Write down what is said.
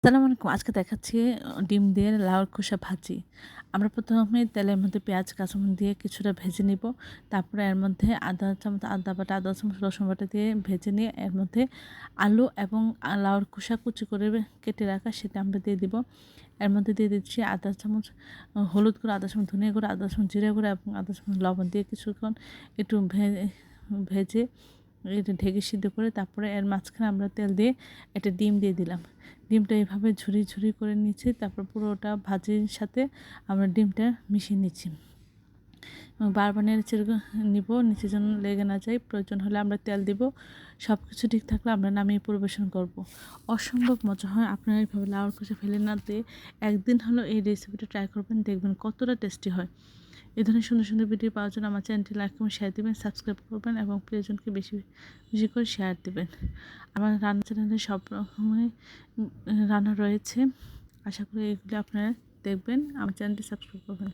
আসসালামু আলাইকুম। আজকে দেখাচ্ছি ডিম দিয়ে লাউর খোসা ভাজি। আমরা প্রথমে তেলের মধ্যে পেঁয়াজ, কাঁচামরিচ দিয়ে কিছুটা ভেজে নিব। তারপরে এর মধ্যে আধা চামচ আদা বাটা, আধা চামচ রসুন বাটা দিয়ে ভেজে নিয়ে এর মধ্যে আলু এবং লাউর খোসা কুচি করে কেটে রাখা সেটা আমরা দিয়ে দিব। এর মধ্যে দিয়ে দিচ্ছি আধা চামচ হলুদ গুঁড়ো, আধা চামচ ধনিয়া গুঁড়ো, আধা চামচ জিরা গুঁড়ো এবং আধা চামচ লবণ দিয়ে কিছুক্ষণ একটু ভেজে এটা ঢেকে সিদ্ধ করে তারপরে এর মাঝখানে আমরা তেল দিয়ে একটা ডিম দিয়ে দিলাম। ডিমটা এভাবে ঝুরি ঝুরি করে নিচ্ছি, তারপর পুরোটা ভাজির সাথে আমরা ডিমটা মিশিয়ে নিচ্ছি এবং বারবার নেড়ে চেড়ে নিব, নিচে যেন লেগে না যায়। প্রয়োজন হলে আমরা তেল দিব। সব কিছু ঠিক থাকলে আমরা নামিয়ে পরিবেশন করব। অসম্ভব মজা হয়। আপনারা এইভাবে লাউর খোসা ফেলে না দিয়ে একদিন হলো এই রেসিপিটা ট্রাই করবেন, দেখবেন কতটা টেস্টি হয়। এই ধরনের সুন্দর সুন্দর ভিডিও পাওয়ার জন্য আমার চ্যানেলটি লাইক এবং শেয়ার দিবেন, সাবস্ক্রাইব করবেন এবং প্রিয়জনকে বেশি বেশি করে শেয়ার দিবেন। আমার রান্না চ্যানেলে সব রকমের রান্না রয়েছে। আশা করি এগুলো আপনারা দেখবেন। আমার চ্যানেলটি সাবস্ক্রাইব করবেন।